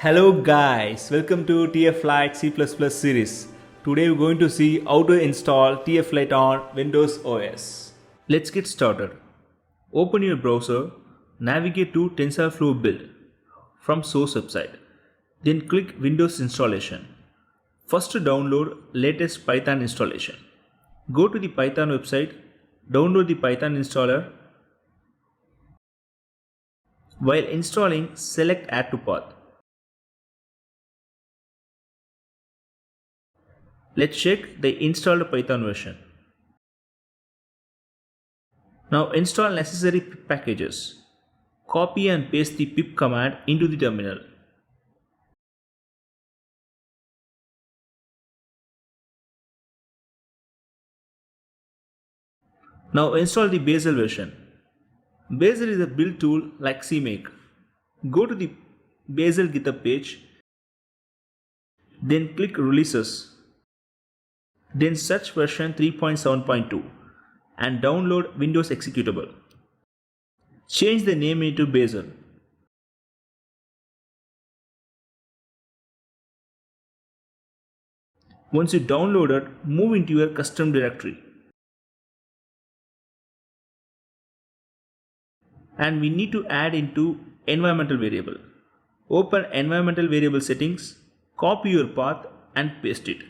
Hello guys, welcome to tflite C++ series. Today we're going to see how to install tflite on Windows OS. Let's get started. Open your browser, navigate to TensorFlow build from source website. Then click Windows installation. First download latest Python installation. Go to the Python website, download the Python installer. While installing, select add to path. Let's check the installed Python version. Now install necessary pip packages. Copy and paste the pip command into the terminal. Now install the Bazel version. Bazel is a build tool like CMake. Go to the Bazel GitHub page, then click Releases. Then search version 3.7.2 and download Windows executable. Change the name into Bazel. Once you download it, move into your custom directory. And we need to add into environmental variable. Open environmental variable settings, copy your path and paste it.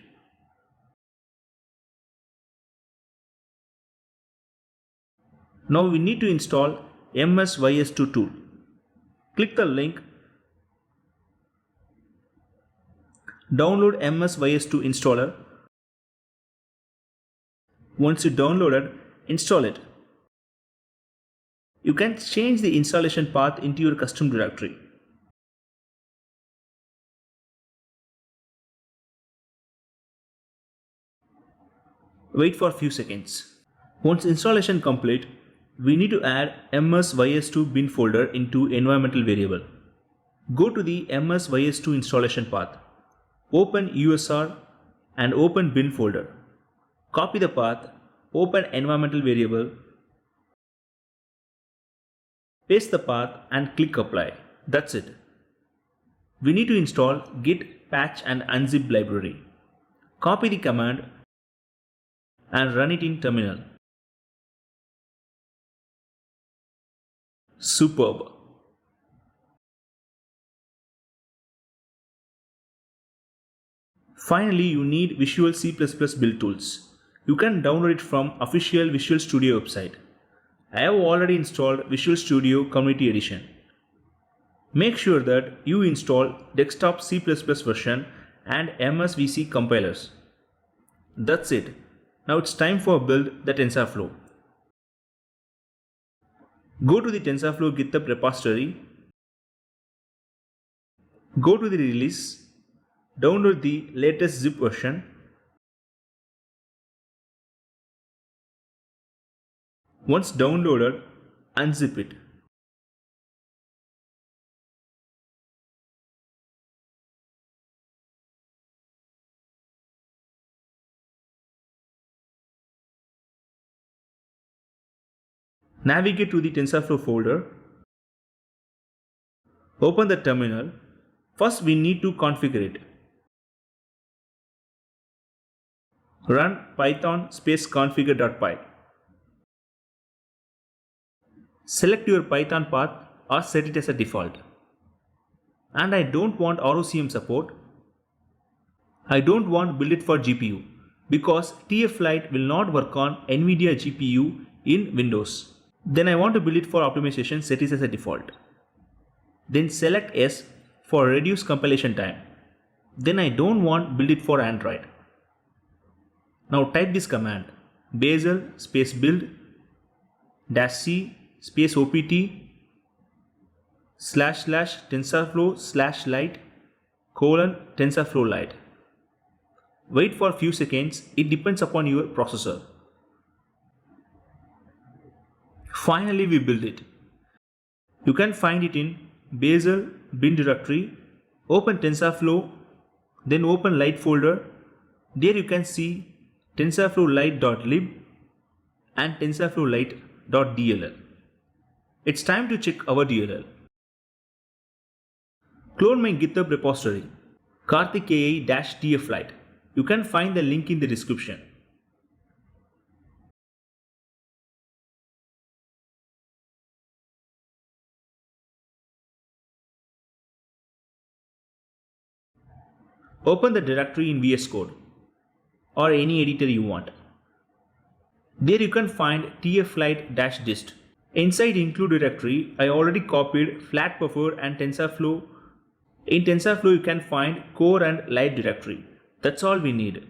Now we need to install MSYS2 tool. Click the link. Download MSYS2 installer. Once you download it, install it. You can change the installation path into your custom directory. Wait for a few seconds. Once installation complete, we need to add MSYS2 bin folder into environmental variable. Go to the MSYS2 installation path. Open USR and open bin folder. Copy the path, open environmental variable, paste the path and click apply. That's it. We need to install git patch and unzip library. Copy the command and run it in terminal. Superb. Finally, you need Visual C++ build tools. You can download it from official Visual Studio website. I have already installed Visual Studio Community Edition. Make sure that you install desktop C++ version and MSVC compilers. That's it. Now it's time for build the TensorFlow. Go to the TensorFlow GitHub repository. Go to the release. Download the latest zip version. Once downloaded, unzip it. Navigate to the TensorFlow folder. Open the terminal. First we need to configure it. Run python configure.py. Select your Python path or set it as a default. And I don't want ROCm support. I don't want build it for GPU because tflite will not work on NVIDIA GPU in Windows. Then I want to build it for optimization, set it as a default. Then select S for reduce compilation time. Then I don't want build it for Android. Now type this command bazel space build -c space opt / tensorflow /lite TensorFlow Lite. Wait for a few seconds, it depends upon your processor. Finally we build it. You can find it in Bazel bin directory. Open TensorFlow, then open Lite folder. There you can see TensorFlow Lite.lib and TensorFlow Lite.dll. It's time to check our DLL. Clone my GitHub repository, karthikeya-tflite. You can find the link in the description. Open the directory in VS Code or any editor you want. There you can find tflite-dist. Inside include directory, I already copied flat buffer and TensorFlow. In TensorFlow you can find core and lite directory. That's all we need.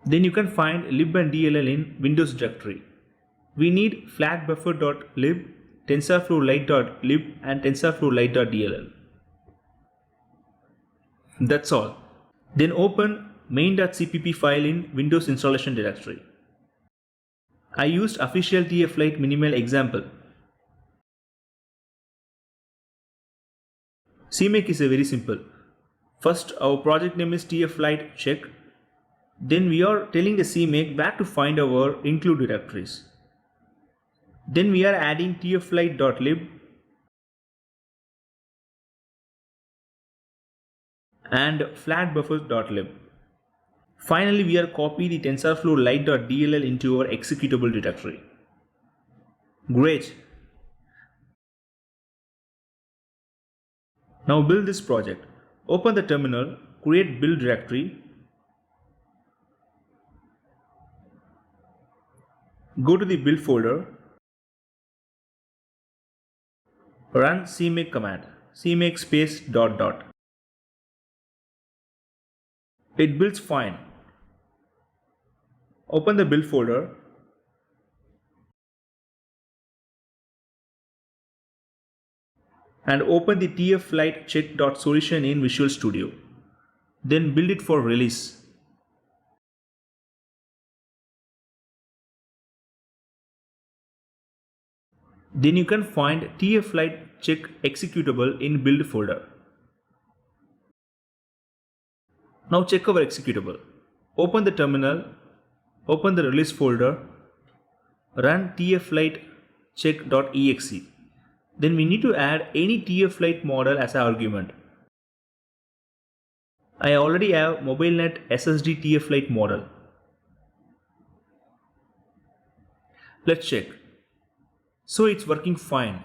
Then you can find lib and dll in Windows directory. We need flatbuffer.lib, TensorFlow Lite.lib and TensorFlow Lite.dll. That's all. Then open main.cpp file in Windows installation directory. I used official tflite minimal example. CMake is very simple. First, our project name is tflite check. Then we are telling the CMake where to find our include directories. Then we are adding tflite.lib and flatbuffer.lib. Finally, we are copying the TensorFlow Lite.dll into our executable directory. Great. Now build this project. Open the terminal, create build directory. Go to the build folder. Run cmake command, cmake space ... It builds fine. Open the build folder. And open the tflite check.solution in Visual Studio. Then build it for release. Then you can find tflite check executable in build folder. Now check our executable. Open the terminal, open the release folder, run tflite check.exe. Then we need to add any tflite model as an argument. I already have MobileNet SSD tflite model. Let's check. So it's working fine.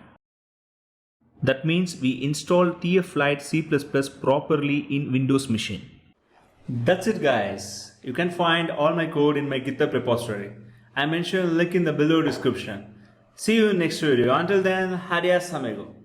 That means we installed tflite C++ properly in Windows machine. That's it guys. You can find all my code in my GitHub repository. I mentioned a link in the below description. See you in next video. Until then, adios amigo.